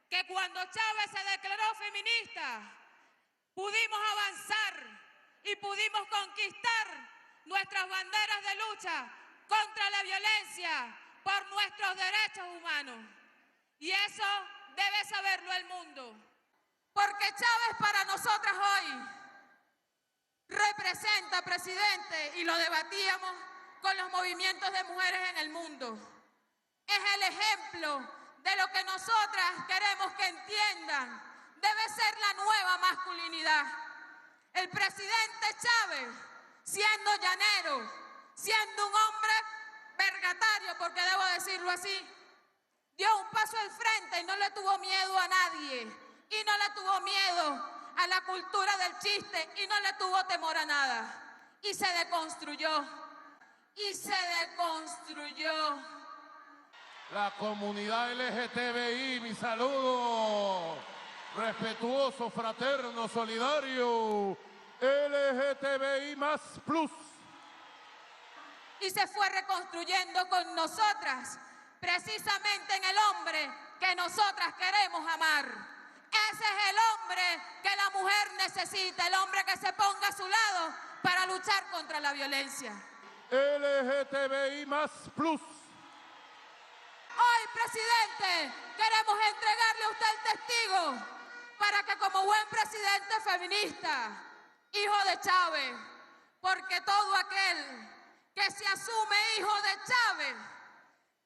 que cuando Chávez se declaró feminista, pudimos avanzar y pudimos conquistar nuestras banderas de lucha contra la violencia por nuestros derechos humanos. Y eso debe saberlo el mundo. Porque Chávez para nosotras hoy representa, presidente, y lo debatíamos con los movimientos de mujeres en el mundo. Es el ejemplo de lo que nosotras queremos que entiendan. Debe ser la nueva masculinidad. El presidente Chávez, siendo llanero, siendo un hombre vergatario, porque debo decirlo así, dio un paso al frente y no le tuvo miedo a nadie. Y no le tuvo miedo a la cultura del chiste y no le tuvo temor a nada. Y se deconstruyó. Y se deconstruyó. La comunidad LGTBI, mi saludo respetuoso, fraterno, solidario, LGTBI más plus. Y se fue reconstruyendo con nosotras, precisamente en el hombre que nosotras queremos amar. Ese es el hombre que la mujer necesita, el hombre que se ponga a su lado para luchar contra la violencia. LGTBI más plus. Hoy, presidente, queremos entregarle a usted el testigo para que como buen presidente feminista, hijo de Chávez, porque todo aquel que se asume hijo de Chávez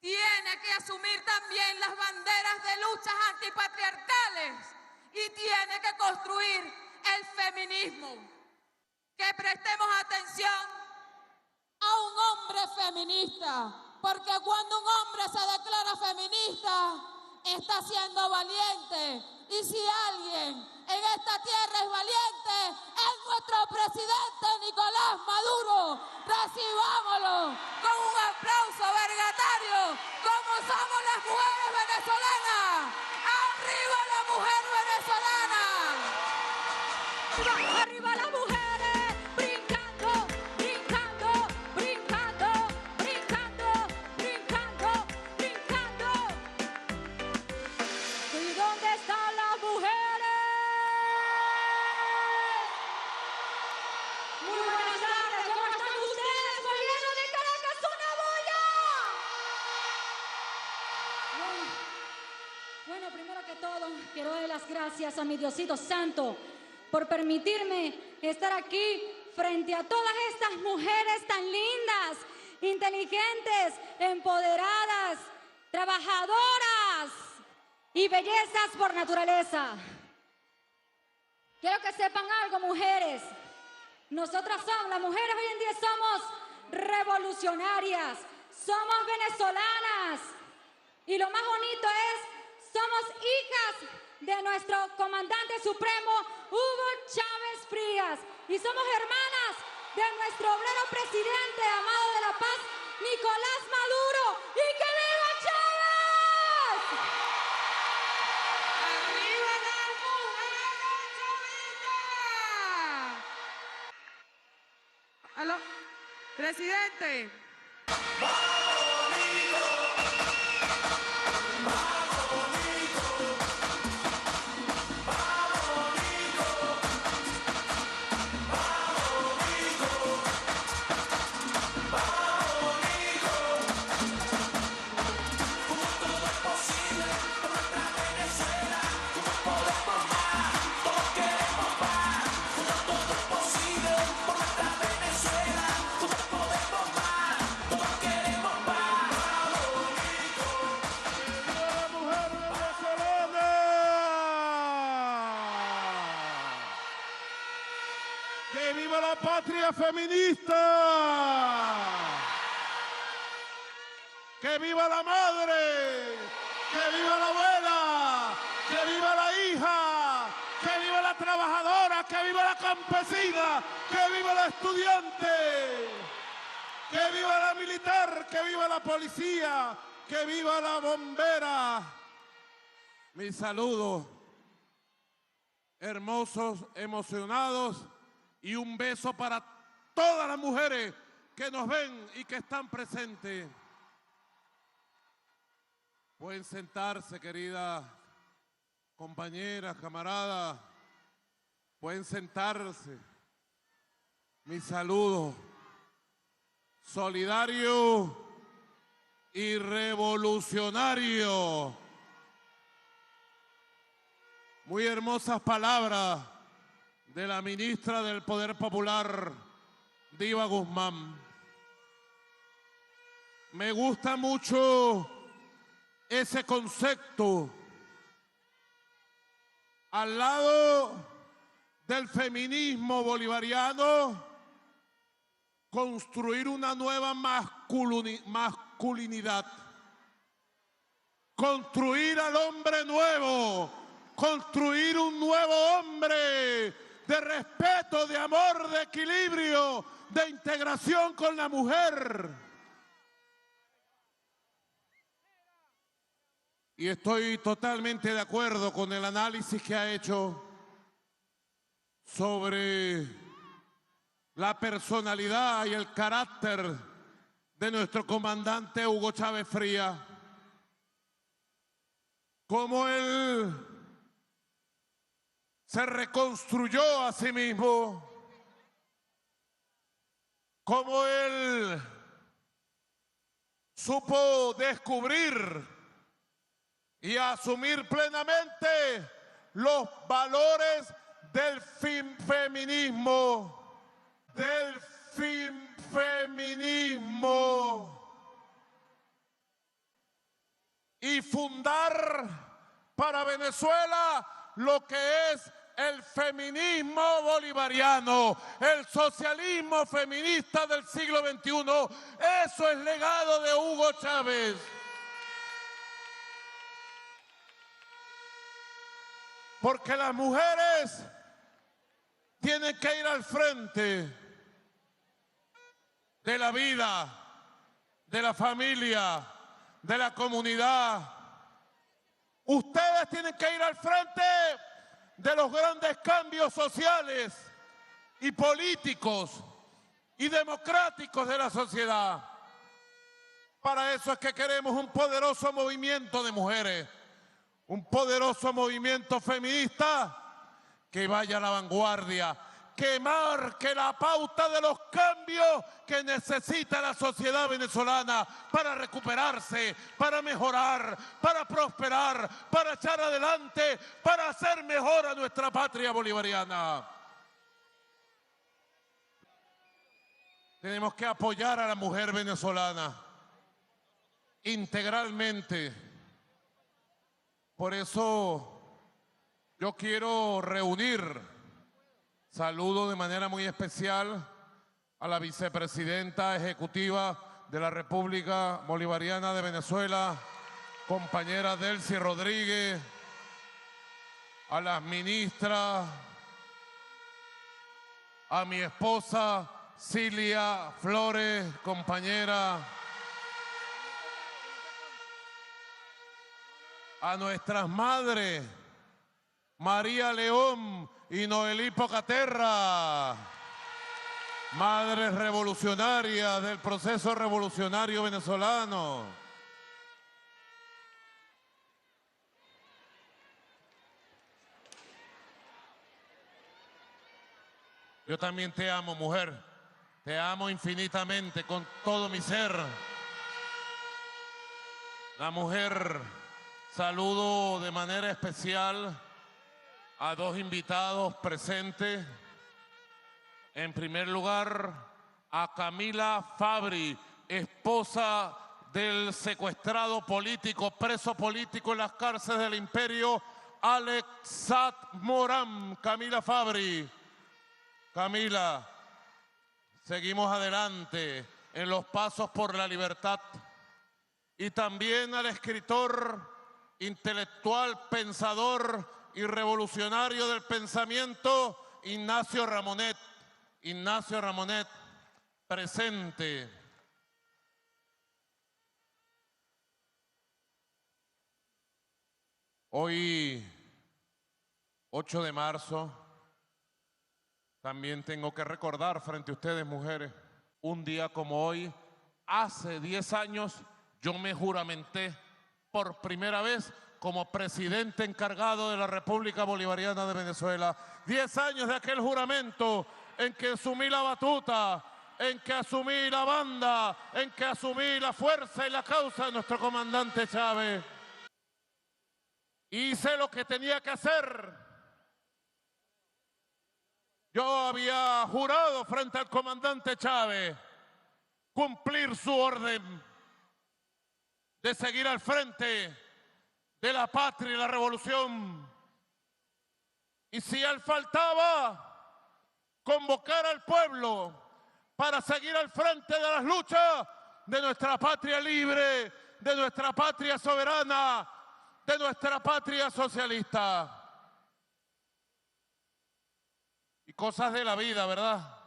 tiene que asumir también las banderas de luchas antipatriarcales y tiene que construir el feminismo. Que prestemos atención a un hombre feminista, porque cuando un hombre se declara feminista, está siendo valiente. Y si alguien en esta tierra es valiente, es nuestro presidente Nicolás Maduro. Recibámoslo con un aplauso vergatario, como somos las mujeres venezolanas. ¡Arriba la mujer venezolana! ¡Arriba las mujeres! ¡Brincando, brincando, brincando, brincando, brincando, brincando! ¿Y dónde están las mujeres? Muy buenas tardes, ¿cómo están ustedes? ¡Volviendo de Caracas, una bulla! Bueno, primero que todo, quiero dar las gracias a mi Diosito Santo por permitirme estar aquí frente a todas estas mujeres tan lindas, inteligentes, empoderadas, trabajadoras y bellezas por naturaleza. Quiero que sepan algo, mujeres. Nosotras somos, las mujeres hoy en día somos revolucionarias, somos venezolanas. Y lo más bonito es, somos hijas de nuestro comandante supremo, Hugo Chávez Frías. Y somos hermanas de nuestro obrero presidente, amado de la paz, Nicolás Maduro. ¡Y que viva Chávez! ¡Arriba las mujeres, Chavita! ¿Aló? Presidente. ¡Que viva la patria feminista! ¡Que viva la madre! ¡Que viva la abuela! ¡Que viva la hija! ¡Que viva la trabajadora! ¡Que viva la campesina! ¡Que viva la estudiante! ¡Que viva la militar! ¡Que viva la policía! ¡Que viva la bombera! Mi saludo, hermosos, emocionados, y un beso para todas las mujeres que nos ven y que están presentes. Pueden sentarse, querida Compañeras, camaradas, pueden sentarse. Mi saludo solidario y revolucionario. Muy hermosas palabras de la ministra del Poder Popular, Diva Guzmán. Me gusta mucho ese concepto. Al lado del feminismo bolivariano, construir una nueva masculinidad. Construir al hombre nuevo, construir un nuevo hombre de respeto, de amor, de equilibrio, de integración con la mujer. Y estoy totalmente de acuerdo con el análisis que ha hecho sobre la personalidad y el carácter de nuestro comandante Hugo Chávez Frías. Cómo él se reconstruyó a sí mismo, cómo él supo descubrir y asumir plenamente los valores del feminismo, y fundar para Venezuela lo que es el feminismo bolivariano, el socialismo feminista del siglo XXI. Eso es legado de Hugo Chávez. Porque las mujeres tienen que ir al frente de la vida, de la familia, de la comunidad. Ustedes tienen que ir al frente de los grandes cambios sociales y políticos y democráticos de la sociedad. Para eso es que queremos un poderoso movimiento de mujeres, un poderoso movimiento feminista que vaya a la vanguardia, que marque la pauta de los cambios que necesita la sociedad venezolana para recuperarse, para mejorar, para prosperar, para echar adelante, para hacer mejor a nuestra patria bolivariana. Tenemos que apoyar a la mujer venezolana integralmente. Por eso yo quiero saludo de manera muy especial a la vicepresidenta ejecutiva de la República Bolivariana de Venezuela, compañera Delcy Rodríguez, a las ministras, a mi esposa Cilia Flores, compañera, a nuestras madres, María León y Noelí Pocaterra, madres revolucionarias del proceso revolucionario venezolano. Yo también te amo, mujer. Te amo infinitamente con todo mi ser. La mujer, saludo de manera especial a dos invitados presentes. En primer lugar, a Camila Fabri, esposa del secuestrado político, preso político en las cárceles del imperio, Alex Saad Morán. Camila Fabri. Camila, seguimos adelante en los pasos por la libertad. Y también al escritor, intelectual, pensador y revolucionario del pensamiento, Ignacio Ramonet. Ignacio Ramonet, presente. Hoy, 8 de marzo, también tengo que recordar frente a ustedes, mujeres, un día como hoy, hace 10 años, yo me juramenté por primera vez como presidente encargado de la República Bolivariana de Venezuela. 10 años de aquel juramento en que asumí la batuta, en que asumí la banda, en que asumí la fuerza y la causa de nuestro comandante Chávez. Hice lo que tenía que hacer. Yo había jurado frente al comandante Chávez cumplir su orden de seguir al frente de la patria y la revolución. Y si él faltaba, convocar al pueblo para seguir al frente de las luchas de nuestra patria libre, de nuestra patria soberana, de nuestra patria socialista. Y cosas de la vida, ¿verdad?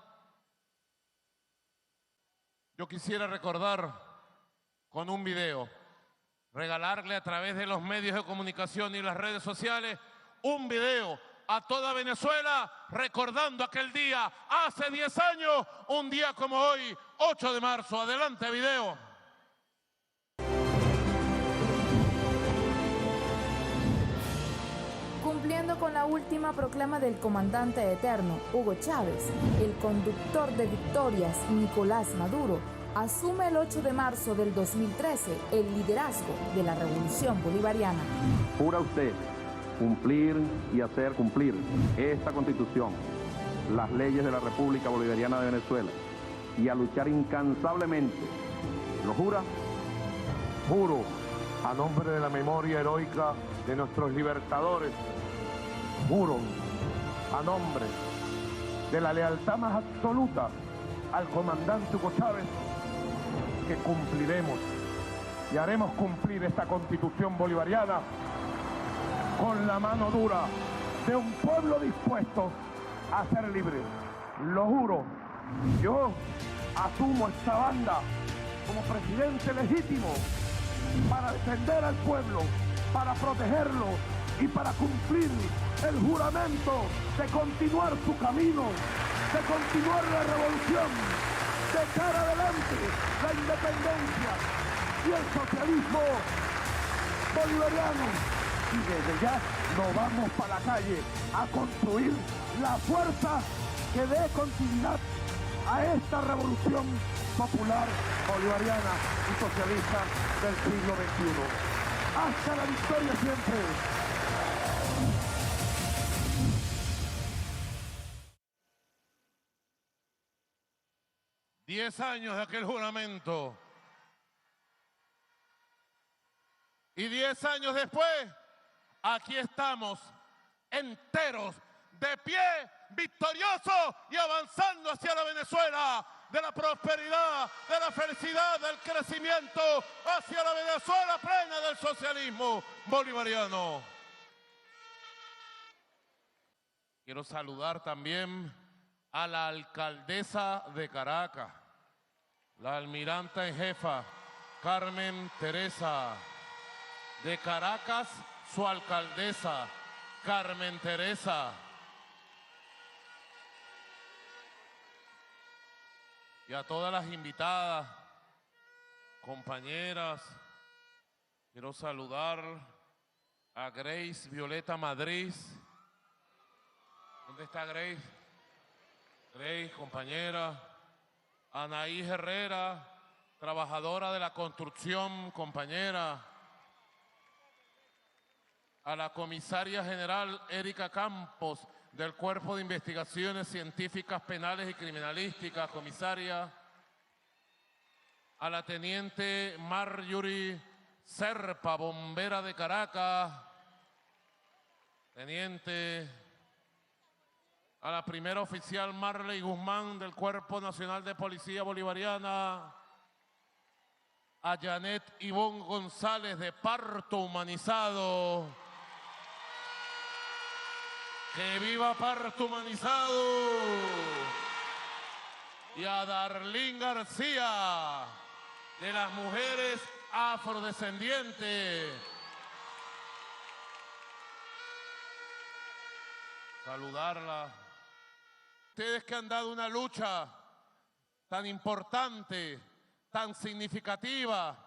Yo quisiera recordar con un video, regalarle a través de los medios de comunicación y las redes sociales un video a toda Venezuela recordando aquel día, hace 10 años, un día como hoy, 8 de marzo. Adelante, video. Cumpliendo con la última proclama del comandante eterno, Hugo Chávez, el conductor de victorias, Nicolás Maduro, asume el 8 de marzo del 2013 el liderazgo de la Revolución Bolivariana. Jura usted cumplir y hacer cumplir esta Constitución, las leyes de la República Bolivariana de Venezuela y a luchar incansablemente. ¿Lo jura? Juro, a nombre de la memoria heroica de nuestros libertadores, juro, a nombre de la lealtad más absoluta al comandante Hugo Chávez, que cumpliremos y haremos cumplir esta Constitución bolivariana con la mano dura de un pueblo dispuesto a ser libre. Lo juro, yo asumo esta banda como presidente legítimo para defender al pueblo, para protegerlo y para cumplir el juramento de continuar su camino, de continuar la revolución, de cara adelante la independencia y el socialismo bolivariano. Y desde ya nos vamos para la calle a construir la fuerza que dé continuidad a esta revolución popular bolivariana y socialista del siglo XXI. ¡Hasta la victoria siempre! Diez años de aquel juramento. Y 10 años después, aquí estamos, enteros, de pie, victoriosos y avanzando hacia la Venezuela de la prosperidad, de la felicidad, del crecimiento, hacia la Venezuela plena del socialismo bolivariano. Quiero saludar también a la alcaldesa de Caracas, la almiranta en jefa, Carmen Teresa. De Caracas, su alcaldesa, Carmen Teresa. Y a todas las invitadas, compañeras, quiero saludar a Grace Violeta Madrid. ¿Dónde está Grace? Grace, compañera. Anaí Herrera, trabajadora de la construcción, compañera. A la comisaria general Erika Campos, del Cuerpo de Investigaciones Científicas Penales y Criminalísticas, comisaria. A la teniente Marjorie Serpa, bombera de Caracas, teniente. A la primera oficial Marley Guzmán, del Cuerpo Nacional de Policía Bolivariana. A Janet Ivonne González, de Parto Humanizado. ¡Que viva Parto Humanizado! Y a Darlene García, de las mujeres afrodescendientes. Saludarla. Ustedes que han dado una lucha tan importante, tan significativa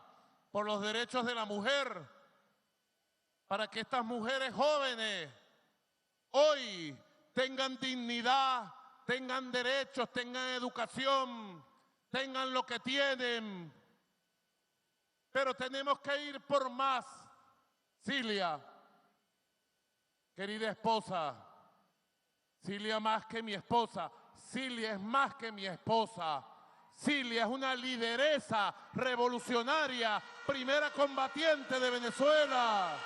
por los derechos de la mujer, para que estas mujeres jóvenes hoy tengan dignidad, tengan derechos, tengan educación, tengan lo que tienen. Pero tenemos que ir por más. Cilia, querida esposa, Cilia más que mi esposa, Cilia es más que mi esposa. Cilia es una lideresa revolucionaria, primera combatiente de Venezuela.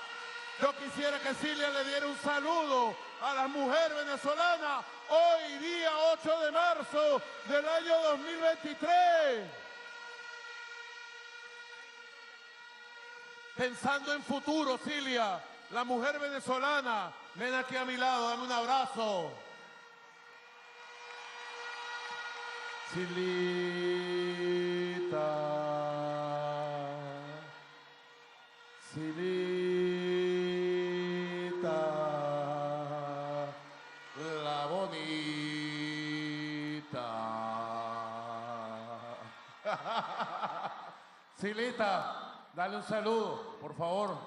Yo quisiera que Cilia le diera un saludo a la mujer venezolana hoy día 8 de marzo del año 2023. Pensando en futuro, Cilia, la mujer venezolana, ven aquí a mi lado, dame un abrazo. Cilita, Cilita, la bonita. Cilita, dale un saludo, por favor.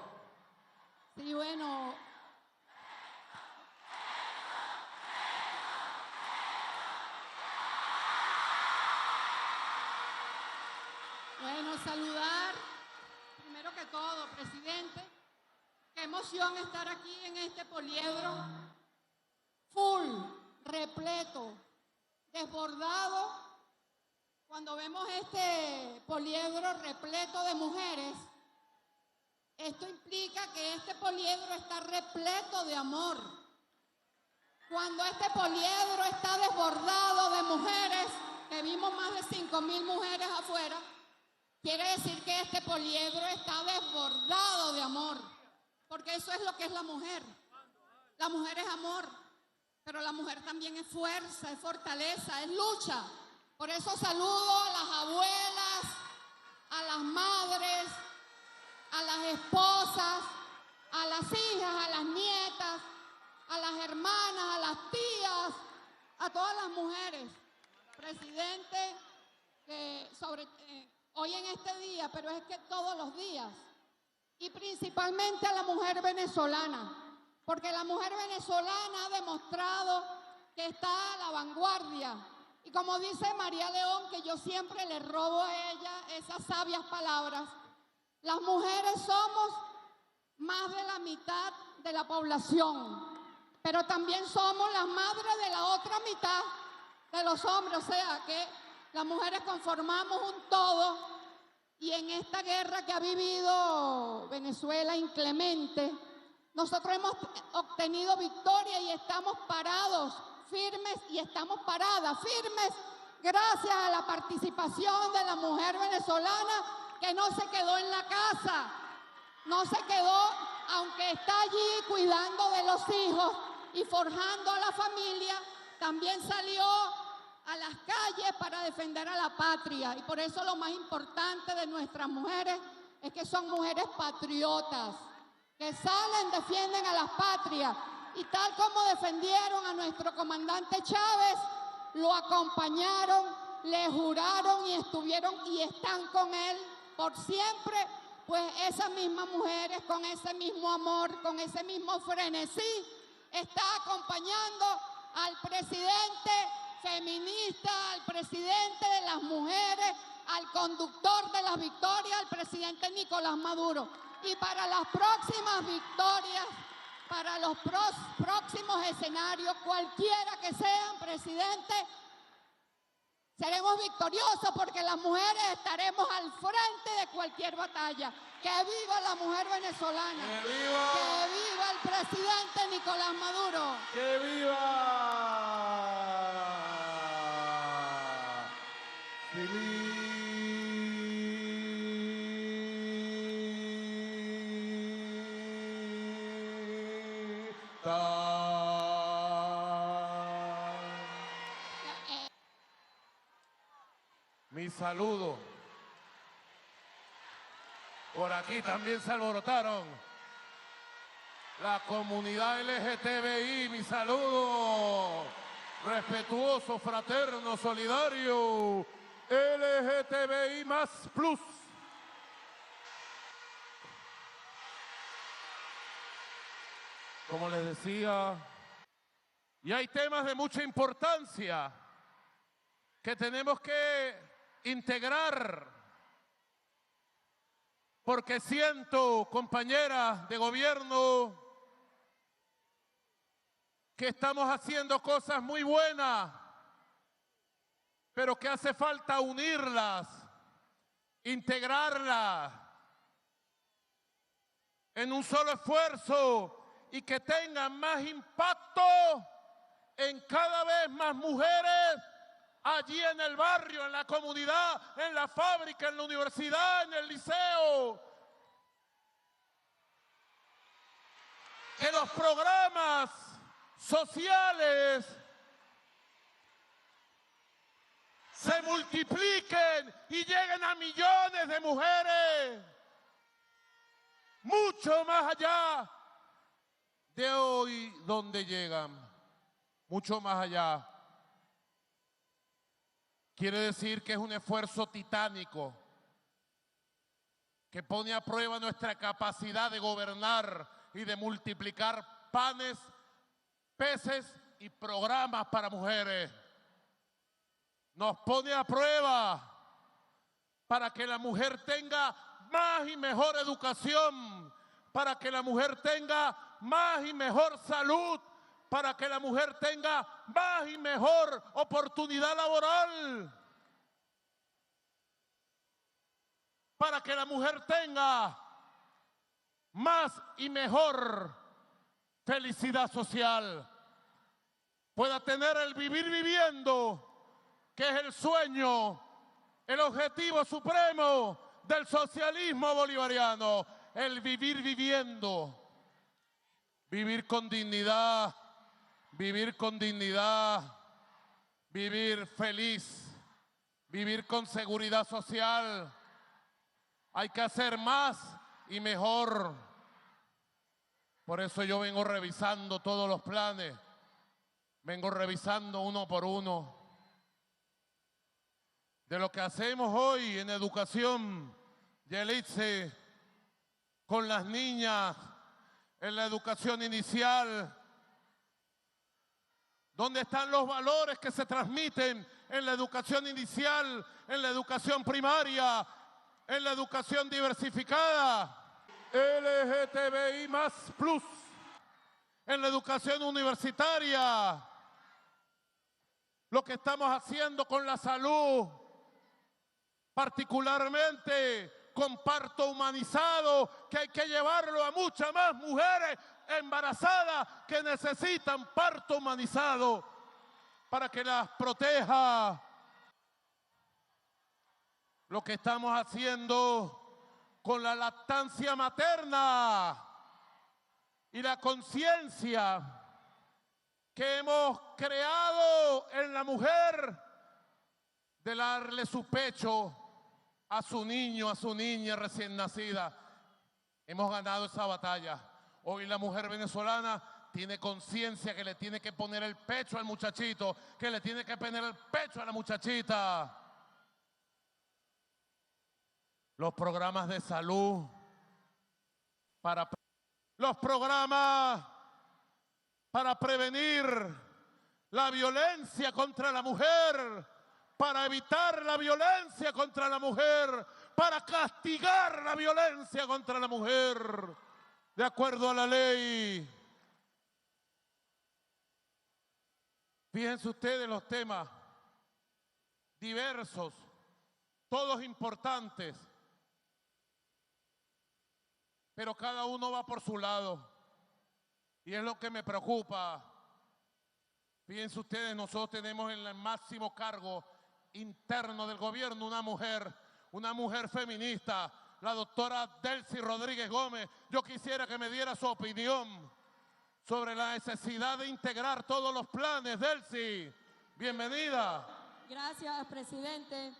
Sí, bueno. Bueno, saludar, primero que todo, presidente. Qué emoción estar aquí en este poliedro, full, repleto, desbordado. Cuando vemos este poliedro repleto de mujeres, esto implica que este poliedro está repleto de amor. Cuando este poliedro está desbordado de mujeres, que vimos más de 5.000 mujeres afuera, quiere decir que este poliedro está desbordado de amor. Porque eso es lo que es la mujer. La mujer es amor, pero la mujer también es fuerza, es fortaleza, es lucha. Por eso saludo a las abuelas, a las madres, a las esposas, a las hijas, a las nietas, a las hermanas, a las tías, a todas las mujeres. Presidente, hoy en este día, pero es que todos los días, y principalmente a la mujer venezolana, porque la mujer venezolana ha demostrado que está a la vanguardia. Y como dice María León, que yo siempre le robo a ella esas sabias palabras, las mujeres somos más de la mitad de la población, pero también somos las madres de la otra mitad de los hombres, o sea que las mujeres conformamos un todo. Y en esta guerra que ha vivido Venezuela inclemente, nosotros hemos obtenido victoria y estamos parados, firmes, y estamos paradas, firmes, gracias a la participación de la mujer venezolana, que no se quedó en la casa, no se quedó, aunque está allí cuidando de los hijos y forjando a la familia, también salió a las calles para defender a la patria. Y por eso lo más importante de nuestras mujeres es que son mujeres patriotas, que salen, defienden a las patrias. Y tal como defendieron a nuestro comandante Chávez, lo acompañaron, le juraron y estuvieron y están con él por siempre. Pues esas mismas mujeres, con ese mismo amor, con ese mismo frenesí, está acompañando al presidente feminista, al presidente de las mujeres, al conductor de las victorias, al presidente Nicolás Maduro. Y para las próximas victorias, para los próximos escenarios, cualquiera que sean, presidente, seremos victoriosos porque las mujeres estaremos al frente de cualquier batalla. ¡Que viva la mujer venezolana! ¡Que viva! ¡Que viva el presidente Nicolás Maduro! ¡Que viva! Mi saludo. Por aquí también se alborotaron la comunidad LGTBI. Mi saludo respetuoso, fraterno, solidario. LGTBI más plus. como les decía, y hay temas de mucha importancia que tenemos que integrar, porque siento, compañeras de gobierno, que estamos haciendo cosas muy buenas, pero que hace falta unirlas, integrarlas en un solo esfuerzo y que tengan más impacto en cada vez más mujeres allí en el barrio, en la comunidad, en la fábrica, en la universidad, en el liceo. Que los programas sociales se multipliquen y lleguen a millones de mujeres, mucho más allá de hoy donde llegan, mucho más allá. Quiere decir que es un esfuerzo titánico que pone a prueba nuestra capacidad de gobernar y de multiplicar panes, peces y programas para mujeres. Nos pone a prueba para que la mujer tenga más y mejor educación, para que la mujer tenga más y mejor salud, para que la mujer tenga más y mejor oportunidad laboral, para que la mujer tenga más y mejor felicidad social, pueda tener el vivir viviendo, que es el sueño, el objetivo supremo del socialismo bolivariano, el vivir viviendo, vivir con dignidad, vivir feliz, vivir con seguridad social. Hay que hacer más y mejor. Por eso yo vengo revisando todos los planes, vengo revisando uno por uno. De lo que hacemos hoy en educación, Yelitze, con las niñas, en la educación inicial, ¿dónde están los valores que se transmiten en la educación inicial, en la educación primaria, en la educación diversificada, LGTBI++, en la educación universitaria, lo que estamos haciendo con la salud, particularmente con parto humanizado, que hay que llevarlo a muchas más mujeres embarazadas que necesitan parto humanizado para que las proteja. Lo que estamos haciendo con la lactancia materna y la conciencia que hemos creado en la mujer de darle su pecho a su niño, a su niña recién nacida. Hemos ganado esa batalla. Hoy la mujer venezolana tiene conciencia que le tiene que poner el pecho al muchachito, que le tiene que poner el pecho a la muchachita. Los programas de salud, los programas para prevenir la violencia contra la mujer, para evitar la violencia contra la mujer, para castigar la violencia contra la mujer, de acuerdo a la ley. Fíjense ustedes los temas diversos, todos importantes, pero cada uno va por su lado. Y es lo que me preocupa. Fíjense ustedes, nosotros tenemos en el máximo cargo interno del gobierno una mujer feminista, la doctora Delcy Rodríguez Gómez. Yo quisiera que me diera su opinión sobre la necesidad de integrar todos los planes. Delcy, bienvenida. Gracias, presidente.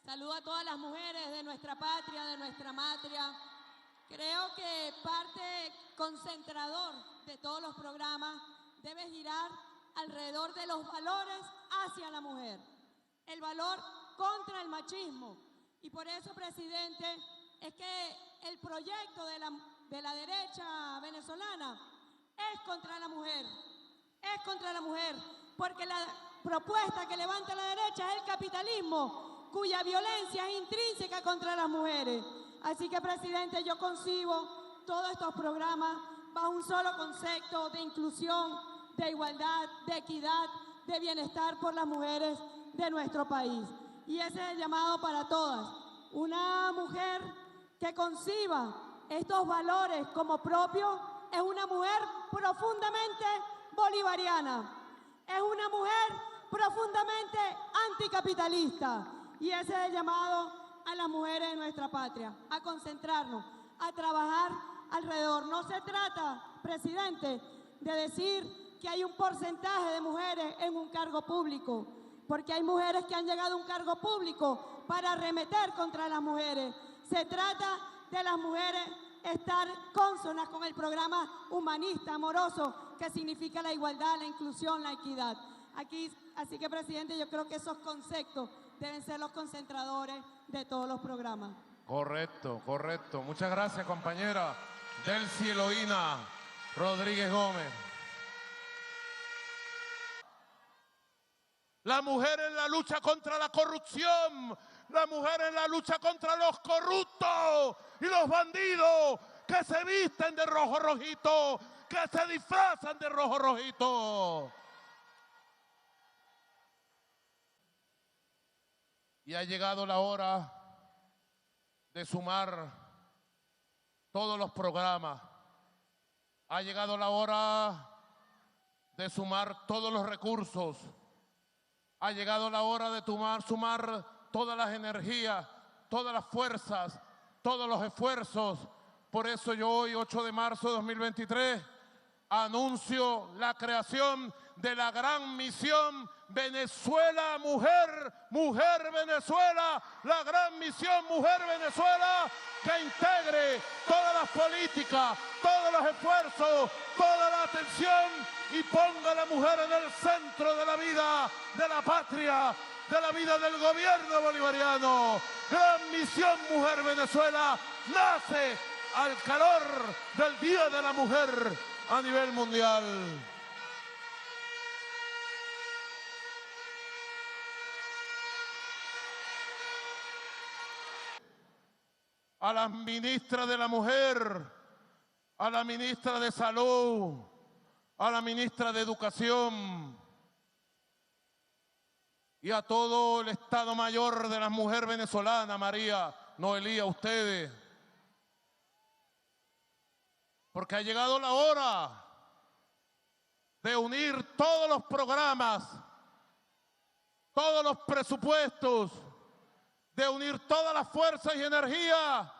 Saludo a todas las mujeres de nuestra patria, de nuestra matria. Creo que parte concentrador de todos los programas debe girar alrededor de los valores hacia la mujer, el valor contra el machismo. Y por eso, presidente, es que el proyecto de la derecha venezolana es contra la mujer. Es contra la mujer, porque la propuesta que levanta la derecha es el capitalismo, cuya violencia es intrínseca contra las mujeres. Así que, presidente, yo concibo todos estos programas bajo un solo concepto de inclusión, de igualdad, de equidad, de bienestar por las mujeres de nuestro país. Y ese es el llamado para todas. Una mujer que conciba estos valores como propios es una mujer profundamente bolivariana, es una mujer profundamente anticapitalista. Y ese es el llamado a las mujeres de nuestra patria, a concentrarnos, a trabajar alrededor. No se trata, presidente, de decir que hay un porcentaje de mujeres en un cargo público, porque hay mujeres que han llegado a un cargo público para arremeter contra las mujeres. Se trata de las mujeres estar cónsonas con el programa humanista, amoroso, que significa la igualdad, la inclusión, la equidad. Así que, presidente, yo creo que esos conceptos deben ser los concentradores de todos los programas. Correcto, correcto. Muchas gracias, compañera Delcy Eloína Rodríguez Gómez. La mujer en la lucha contra la corrupción, la mujer en la lucha contra los corruptos y los bandidos que se visten de rojo rojito, que se disfrazan de rojo rojito. Y ha llegado la hora de sumar todos los programas. Ha llegado la hora de sumar todos los recursos. Ha llegado la hora de sumar todas las energías, todas las fuerzas, todos los esfuerzos. Por eso yo hoy, 8 de marzo de 2023, anuncio la creación de la gran misión Venezuela Mujer, Mujer Venezuela, la gran misión Mujer Venezuela, que integre todas las políticas, todos los esfuerzos, toda la atención y ponga a la mujer en el centro de la vida de la patria, de la vida del gobierno bolivariano. Gran misión Mujer Venezuela nace al calor del Día de la Mujer a nivel mundial. A las ministras de la Mujer, a la ministra de Salud, a la ministra de Educación y a todo el Estado Mayor de la Mujer venezolana, María, Noelí, a ustedes. Porque ha llegado la hora de unir todos los programas, todos los presupuestos, de unir todas las fuerzas y energía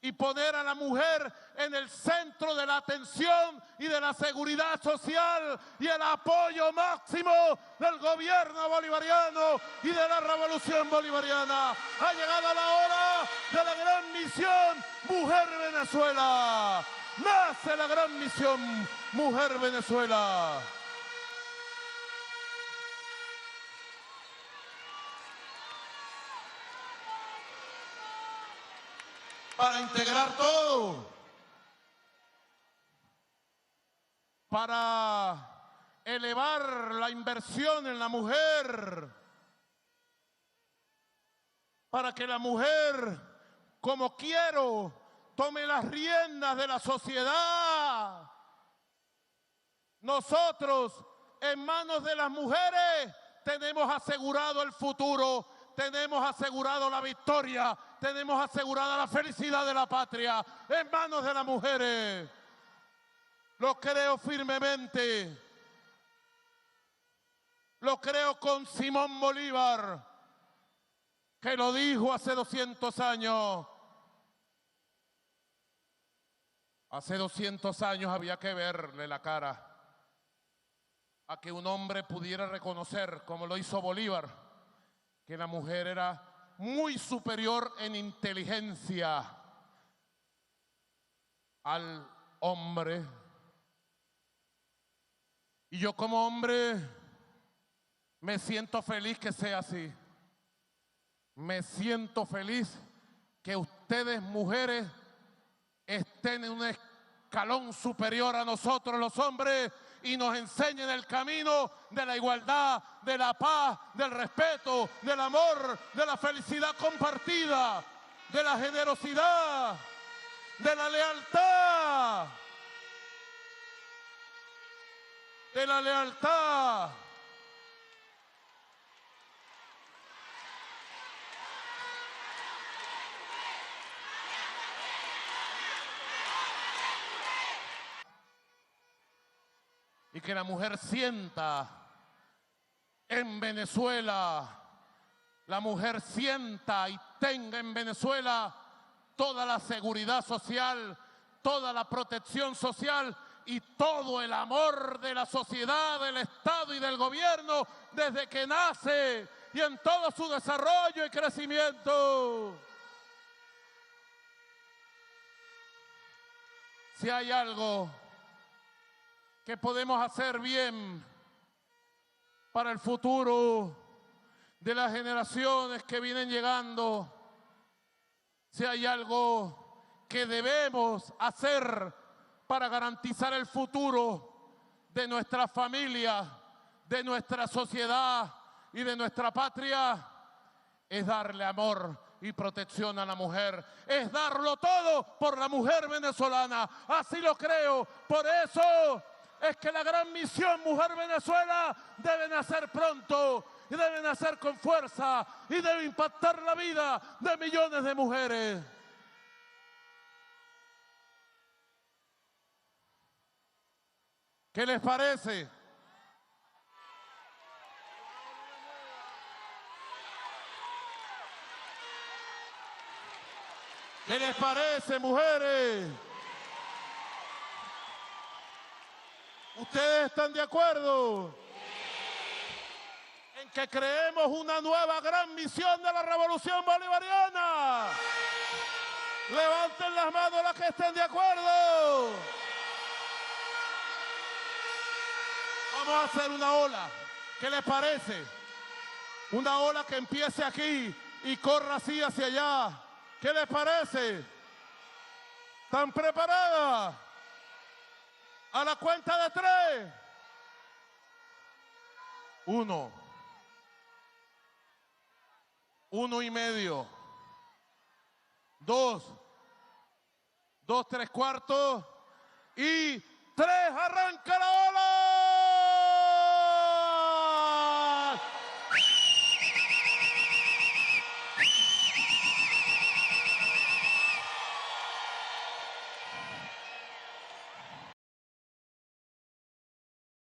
y poner a la mujer en el centro de la atención y de la seguridad social y el apoyo máximo del gobierno bolivariano y de la revolución bolivariana. Ha llegado la hora de la gran misión Mujer Venezuela. Nace la gran misión Mujer Venezuela. Para integrar todo, para elevar la inversión en la mujer, para que la mujer, como quiero, tome las riendas de la sociedad. Nosotros, en manos de las mujeres, tenemos asegurado el futuro, tenemos asegurado la victoria, tenemos asegurada la felicidad de la patria en manos de las mujeres. Lo creo firmemente. Lo creo con Simón Bolívar, que lo dijo hace 200 años. Hace 200 años había que verle la cara a que un hombre pudiera reconocer, como lo hizo Bolívar, que la mujer era muy superior en inteligencia al hombre. Y yo como hombre me siento feliz que sea así. Me siento feliz que ustedes, mujeres, estén en un escalón superior a nosotros los hombres y nos enseñen el camino de la igualdad, de la paz, del respeto, del amor, de la felicidad compartida, de la generosidad, de la lealtad, de la lealtad. Y que la mujer sienta en Venezuela, la mujer sienta y tenga en Venezuela toda la seguridad social, toda la protección social y todo el amor de la sociedad, del Estado y del gobierno desde que nace y en todo su desarrollo y crecimiento. Si hay algo que podemos hacer bien para el futuro de las generaciones que vienen llegando, si hay algo que debemos hacer para garantizar el futuro de nuestra familia, de nuestra sociedad y de nuestra patria, es darle amor y protección a la mujer, es darlo todo por la mujer venezolana. Así lo creo, por eso es que la gran misión Mujer Venezuela debe nacer pronto y debe nacer con fuerza y debe impactar la vida de millones de mujeres. ¿Qué les parece? ¿Qué les parece, mujeres? ¿Ustedes están de acuerdo en que creemos una nueva gran misión de la revolución bolivariana? Levanten las manos los que estén de acuerdo. Vamos a hacer una ola. ¿Qué les parece? Una ola que empiece aquí y corra así hacia allá. ¿Qué les parece? ¿Están preparadas? A la cuenta de 3. 1. 1 y medio. 2. 2 3/4. Y 3. ¡Arranca la ola!